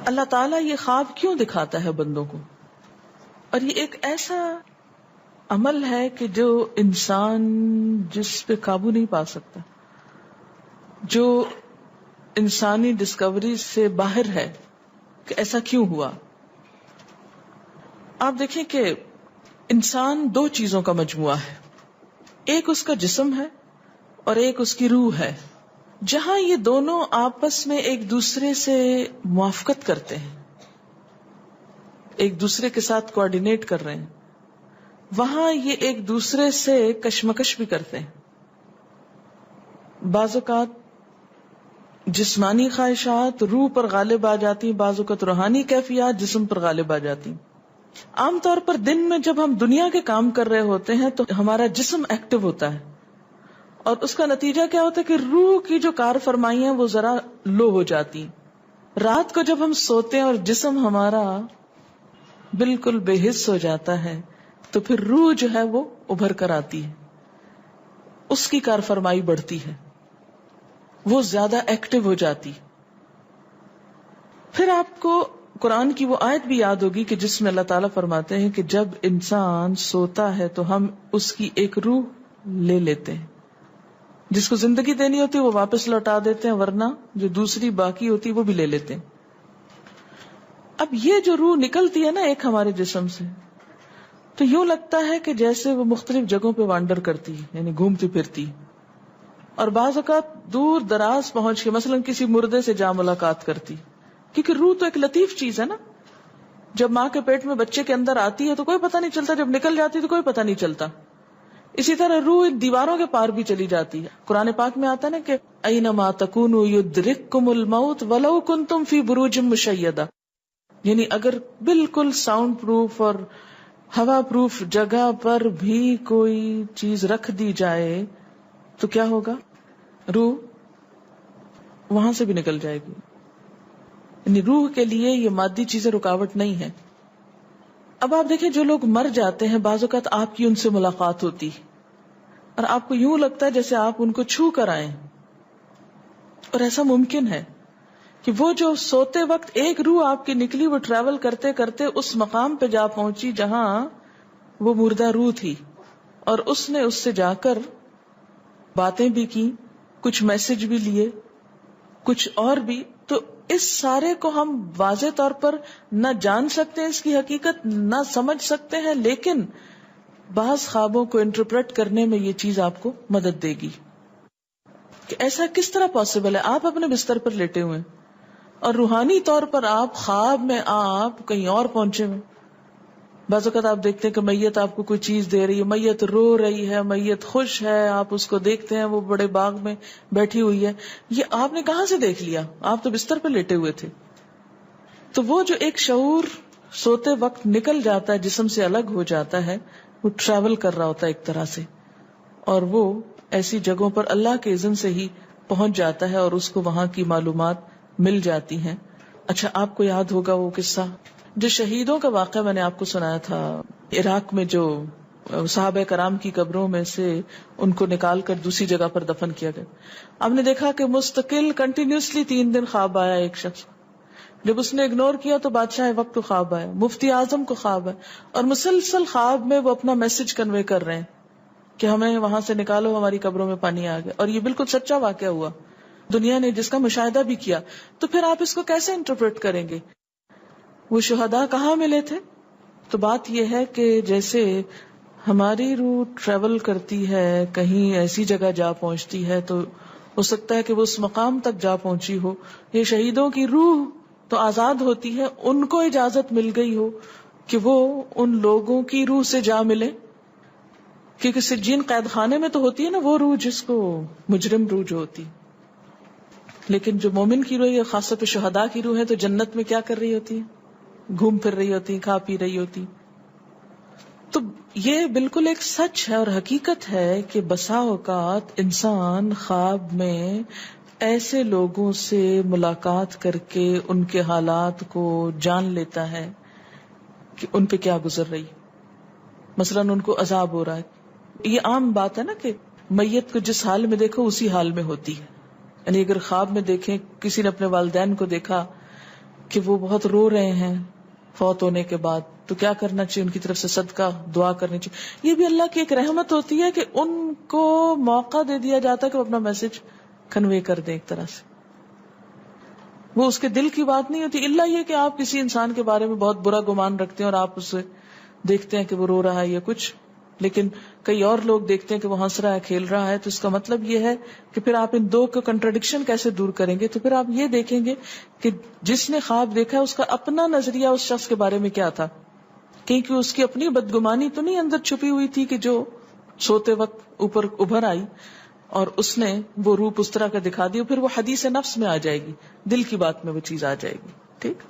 اللہ تعالیٰ یہ خواب کیوں دکھاتا ہے بندوں کو؟ اور یہ ایک ایسا عمل ہے کہ جو انسان جس پہ قابو نہیں پا سکتا، جو انسانی ڈسکوری سے باہر ہے کہ ایسا کیوں ہوا. آپ دیکھیں کہ انسان دو چیزوں کا مجموعہ ہے، ایک اس کا جسم ہے اور ایک اس کی روح ہے. جہاں یہ دونوں آپس میں ایک دوسرے سے موافقت کرتے ہیں، ایک دوسرے کے ساتھ کوآرڈینیٹ کر رہے ہیں، وہاں یہ ایک دوسرے سے کشمکش بھی کرتے ہیں. بعض اوقات جسمانی خواہشات روح پر غالب آ جاتی ہیں، بعض اوقات روحانی کیفیات جسم پر غالب آ جاتی ہیں. عام طور پر دن میں جب ہم دنیا کے کام کر رہے ہوتے ہیں تو ہمارا جسم ایکٹیو ہوتا ہے، اور اس کا نتیجہ کیا ہوتا ہے کہ روح کی جو کار فرمائی ہیں وہ ذرا لو ہو جاتی ہیں. رات کو جب ہم سوتے ہیں اور جسم ہمارا بالکل بے حس ہو جاتا ہے تو پھر روح جو ہے وہ ابھر کر آتی ہے، اس کی کار فرمائی بڑھتی ہے، وہ زیادہ ایکٹیو ہو جاتی. پھر آپ کو قرآن کی وہ آیت بھی یاد ہوگی کہ جس میں اللہ تعالیٰ فرماتے ہیں کہ جب انسان سوتا ہے تو ہم اس کی ایک روح لے لیتے ہیں، جس کو زندگی دینی ہوتی ہے وہ واپس لوٹا دیتے ہیں، ورنہ جو دوسری باقی ہوتی ہے وہ بھی لے لیتے ہیں. اب یہ جو روح نکلتی ہے نا ایک ہمارے جسم سے، تو یوں لگتا ہے کہ جیسے وہ مختلف جگہوں پہ وانڈر کرتی ہے، یعنی گھومتی پھرتی، اور بعض اوقات دور دراز پہنچ کے مثلا کسی مردے سے جا ملاقات کرتی، کیونکہ روح تو ایک لطیف چیز ہے نا. جب ماں کے پیٹ میں بچے کے اندر آتی ہے تو کوئی پتہ نہیں چلتا، جب نکل جاتی تو کوئی پتہ نہیں چلتا. اسی طرح روح دیواروں کے پار بھی چلی جاتی ہے. قرآن پاک میں آتا ہے نا کہ اینما تکونوا یدرککم الموت ولو کنتم فی بروج مشیدہ، یعنی اگر بالکل ساؤنڈ پروف اور ہوا پروف جگہ پر بھی کوئی چیز رکھ دی جائے تو کیا ہوگا؟ روح وہاں سے بھی نکل جائے گی. یعنی روح کے لیے یہ مادی چیزیں رکاوٹ نہیں ہے. اب آپ دیکھیں جو لوگ مر جاتے ہیں بعض اوقات آپ کی ان سے ملاقات ہوتی اور آپ کو یوں لگتا ہے جیسے آپ ان کو چھو کر آئیں، اور ایسا ممکن ہے کہ وہ جو سوتے وقت ایک روح آپ کی نکلی وہ ٹریول کرتے کرتے اس مقام پہ جا پہنچی جہاں وہ مردہ روح تھی، اور اس نے اس سے جا کر باتیں بھی کی، کچھ میسج بھی لیے، کچھ اور بھی. تو اس سارے کو ہم واضح طور پر نہ جان سکتے ہیں، اس کی حقیقت نہ سمجھ سکتے ہیں، لیکن بعض خوابوں کو انٹرپریٹ کرنے میں یہ چیز آپ کو مدد دے گی کہ ایسا کس طرح پاسبل ہے. آپ اپنے بستر پر لیٹے ہوئے اور روحانی طور پر آپ خواب میں آپ کہیں اور پہنچے ہوئے. بعض اوقات آپ دیکھتے ہیں کہ میت آپ کو کوئی چیز دے رہی ہے، میت رو رہی ہے، میت خوش ہے، آپ اس کو دیکھتے ہیں وہ بڑے باغ میں بیٹھی ہوئی ہے. یہ آپ نے کہاں سے دیکھ لیا؟ آپ تو بستر پہ لیٹے ہوئے تھے. تو وہ جو ایک شعور سوتے وقت نکل جاتا ہے، جسم سے الگ ہو جاتا ہے، وہ ٹریول کر رہا ہوتا ہے ایک طرح سے، اور وہ ایسی جگہوں پر اللہ کے اذن سے ہی پہنچ جاتا ہے اور اس کو وہاں کی معلومات مل جاتی ہیں. اچھا آپ کو یاد ہوگا وہ قصہ جو شہیدوں کا واقعہ میں نے آپ کو سنایا تھا، عراق میں جو صحابہ کرام کی قبروں میں سے ان کو نکال کر دوسری جگہ پر دفن کیا گیا. آپ نے دیکھا کہ مستقل کنٹینیوسلی 3 دن خواب آیا ایک شخص، جب اس نے اگنور کیا تو بادشاہ وقت کو خواب آیا، مفتی اعظم کو خواب ہے، اور مسلسل خواب میں وہ اپنا میسج کنوے کر رہے ہیں کہ ہمیں وہاں سے نکالو، ہماری قبروں میں پانی آ گیا. اور یہ بالکل سچا واقعہ ہوا، دنیا نے جس کا مشاہدہ بھی کیا. تو پھر آپ اس کو کیسے انٹرپریٹ کریں گے؟ وہ شہداء کہاں ملے تھے؟ تو بات یہ ہے کہ جیسے ہماری روح ٹریول کرتی ہے، کہیں ایسی جگہ جا پہنچتی ہے تو ہو سکتا ہے کہ وہ اس مقام تک جا پہنچی ہو. یہ شہیدوں کی روح تو آزاد ہوتی ہے، ان کو اجازت مل گئی ہو کہ وہ ان لوگوں کی روح سے جا ملے، کیونکہ سجین قید خانے میں تو ہوتی ہے نا وہ روح جس کو مجرم روح جو ہوتی، لیکن جو مومن کی روح ہے، خاص طور پہ شہداء کی روح ہے، تو جنت میں کیا کر رہی ہوتی ہے؟ گھوم پھر رہی ہوتی، کھا پی رہی ہوتی. تو یہ بالکل ایک سچ ہے اور حقیقت ہے کہ بسا اوقات انسان خواب میں ایسے لوگوں سے ملاقات کر کے ان کے حالات کو جان لیتا ہے کہ ان پہ کیا گزر رہی. مثلا ان کو عذاب ہو رہا ہے. یہ عام بات ہے نا کہ میت کو جس حال میں دیکھو اسی حال میں ہوتی ہے. یعنی اگر خواب میں دیکھیں کسی نے اپنے والدین کو دیکھا کہ وہ بہت رو رہے ہیں فوت ہونے کے بعد، تو کیا کرنا چاہیے؟ ان کی طرف سے صدقہ دعا کرنی چاہیے. یہ بھی اللہ کی ایک رحمت ہوتی ہے کہ ان کو موقع دے دیا جاتا ہے کہ وہ اپنا میسج کنوے کر دیں. ایک طرح سے وہ اس کے دل کی بات نہیں ہوتی، الا یہ کہ آپ کسی انسان کے بارے میں بہت برا گمان رکھتے ہیں اور آپ اسے دیکھتے ہیں کہ وہ رو رہا ہے یا کچھ، لیکن کئی اور لوگ دیکھتے ہیں کہ وہ ہنس رہا ہے، کھیل رہا ہے. تو اس کا مطلب یہ ہے کہ پھر آپ ان دو کو کنٹراڈکشن کیسے دور کریں گے؟ تو پھر آپ یہ دیکھیں گے کہ جس نے خواب دیکھا ہے اس کا اپنا نظریہ اس شخص کے بارے میں کیا تھا، کیونکہ اس کی اپنی بدگمانی تو نہیں اندر چھپی ہوئی تھی کہ جو سوتے وقت اوپر ابھر آئی اور اس نے وہ روپ اس طرح کا دکھا دیا. پھر وہ حدیث نفس میں آ جائے گی، دل کی بات میں وہ چیز آ جائے گی. ٹھیک.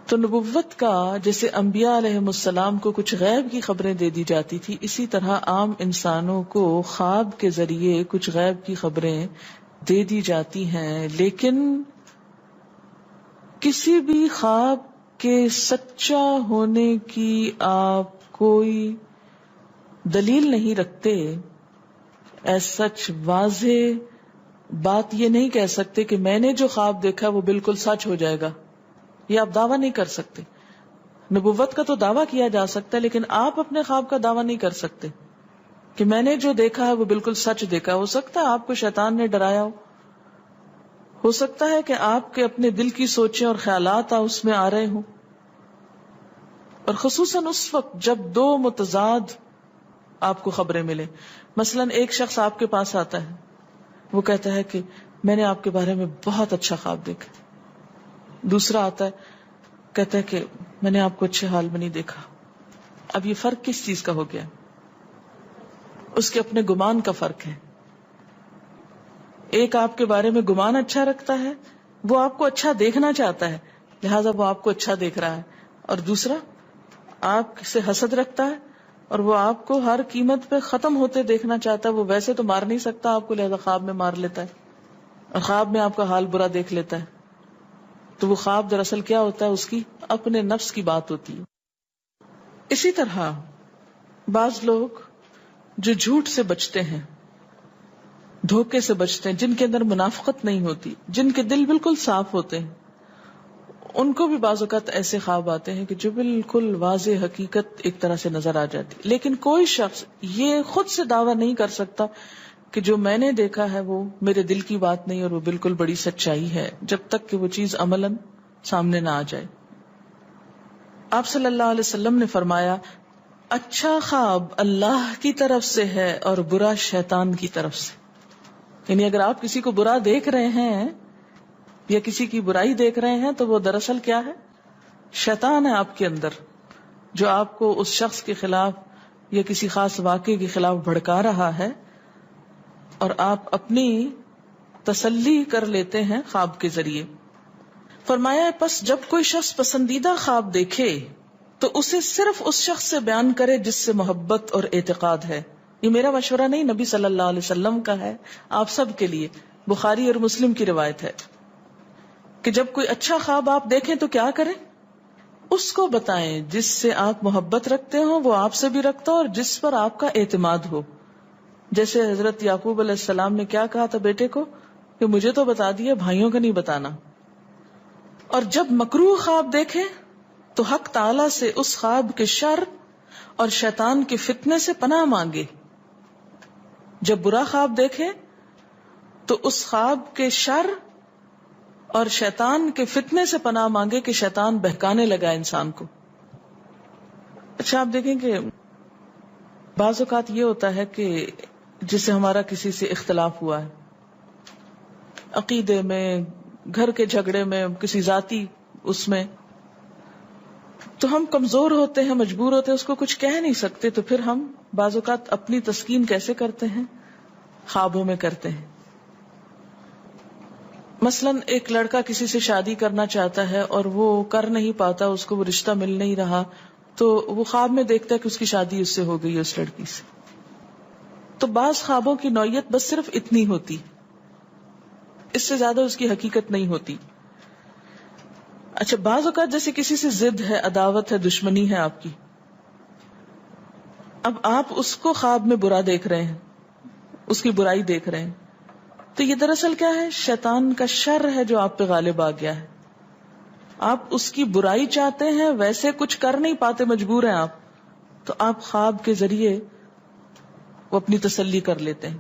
تو نبوت کا جیسے انبیاء علیہ السلام کو کچھ غیب کی خبریں دے دی جاتی تھی، اسی طرح عام انسانوں کو خواب کے ذریعے کچھ غیب کی خبریں دے دی جاتی ہیں. لیکن کسی بھی خواب کے سچا ہونے کی آپ کوئی دلیل نہیں رکھتے. ایز سچ واضح بات یہ نہیں کہہ سکتے کہ میں نے جو خواب دیکھا وہ بالکل سچ ہو جائے گا، یہ آپ دعویٰ نہیں کر سکتے. نبوت کا تو دعویٰ کیا جا سکتا ہے، لیکن آپ اپنے خواب کا دعویٰ نہیں کر سکتے کہ میں نے جو دیکھا ہے وہ بالکل سچ دیکھا. ہو سکتا ہے آپ کو شیطان نے ڈرایا ہو سکتا ہے کہ آپ کے اپنے دل کی سوچیں اور خیالات اس میں آ رہے ہوں، اور خصوصاً اس وقت جب دو متضاد آپ کو خبریں ملیں. مثلاً ایک شخص آپ کے پاس آتا ہے، وہ کہتا ہے کہ میں نے آپ کے بارے میں بہت اچھا خواب دیکھا. دوسرا آتا ہے کہتا ہے کہ میں نے آپ کو اچھے حال میں نہیں دیکھا. اب یہ فرق کس چیز کا ہو گیا؟ اس کے اپنے گمان کا فرق ہے. ایک آپ کے بارے میں گمان اچھا رکھتا ہے، وہ آپ کو اچھا دیکھنا چاہتا ہے لہذا وہ آپ کو اچھا دیکھ رہا ہے، اور دوسرا آپ سے حسد رکھتا ہے اور وہ آپ کو ہر قیمت پہ ختم ہوتے دیکھنا چاہتا ہے. وہ ویسے تو مار نہیں سکتا آپ کو، لہذا خواب میں مار لیتا ہے اور خواب میں آپ کا حال برا دیکھ لیتا ہے. تو وہ خواب دراصل کیا ہوتا ہے؟ اس کی اپنے نفس کی بات ہوتی ہے. اسی طرح بعض لوگ جو جھوٹ سے بچتے ہیں، دھوکے سے بچتے ہیں، جن کے اندر منافقت نہیں ہوتی، جن کے دل بالکل صاف ہوتے ہیں، ان کو بھی بعض اوقات ایسے خواب آتے ہیں کہ جو بالکل واضح حقیقت ایک طرح سے نظر آ جاتی. لیکن کوئی شخص یہ خود سے دعویٰ نہیں کر سکتا کہ جو میں نے دیکھا ہے وہ میرے دل کی بات نہیں اور وہ بالکل بڑی سچائی ہے، جب تک کہ وہ چیز عملاً سامنے نہ آ جائے. آپ صلی اللہ علیہ وسلم نے فرمایا اچھا خواب اللہ کی طرف سے ہے اور برا شیطان کی طرف سے. یعنی اگر آپ کسی کو برا دیکھ رہے ہیں یا کسی کی برائی دیکھ رہے ہیں تو وہ دراصل کیا ہے؟ شیطان ہے آپ کے اندر، جو آپ کو اس شخص کے خلاف یا کسی خاص واقعے کے خلاف بھڑکا رہا ہے، اور آپ اپنی تسلی کر لیتے ہیں خواب کے ذریعے. فرمایا پس جب کوئی شخص پسندیدہ خواب دیکھے تو اسے صرف اس شخص سے بیان کرے جس سے محبت اور اعتقاد ہے. یہ میرا مشورہ نہیں، نبی صلی اللہ علیہ وسلم کا ہے آپ سب کے لیے. بخاری اور مسلم کی روایت ہے کہ جب کوئی اچھا خواب آپ دیکھیں تو کیا کریں؟ اس کو بتائیں جس سے آپ محبت رکھتے ہو، وہ آپ سے بھی رکھتا ہو اور جس پر آپ کا اعتماد ہو. جیسے حضرت یعقوب علیہ السلام نے کیا کہا تھا بیٹے کو کہ مجھے تو بتا دیا، بھائیوں کو نہیں بتانا. اور جب مکروہ خواب دیکھیں تو حق تعالی سے اس خواب کے شر اور شیطان کے فتنے سے پناہ مانگے. جب برا خواب دیکھیں تو اس خواب کے شر اور شیطان کے فتنے سے پناہ مانگے کہ شیطان بہکانے لگا انسان کو. اچھا آپ دیکھیں کہ بعض اوقات یہ ہوتا ہے کہ جسے ہمارا کسی سے اختلاف ہوا ہے، عقیدے میں، گھر کے جھگڑے میں، کسی ذاتی اس میں، تو ہم کمزور ہوتے ہیں، مجبور ہوتے ہیں، اس کو کچھ کہہ نہیں سکتے. تو پھر ہم بعض اوقات اپنی تسکین کیسے کرتے ہیں؟ خوابوں میں کرتے ہیں. مثلاً ایک لڑکا کسی سے شادی کرنا چاہتا ہے اور وہ کر نہیں پاتا، اس کو وہ رشتہ مل نہیں رہا، تو وہ خواب میں دیکھتا ہے کہ اس کی شادی اس سے ہو گئی ہے، اس لڑکی سے. تو بعض خوابوں کی نوعیت بس صرف اتنی ہوتی، اس سے زیادہ اس کی حقیقت نہیں ہوتی. اچھا بعض اوقات جیسے کسی سے ضد ہے، عداوت ہے، دشمنی ہے آپ کی، اب آپ اس کو خواب میں برا دیکھ رہے ہیں، اس کی برائی دیکھ رہے ہیں، تو یہ دراصل کیا ہے؟ شیطان کا شر ہے جو آپ پہ غالب آ گیا ہے. آپ اس کی برائی چاہتے ہیں، ویسے کچھ کر نہیں پاتے، مجبور ہیں آپ، تو آپ خواب کے ذریعے وہ اپنی تسلی کر لیتے ہیں.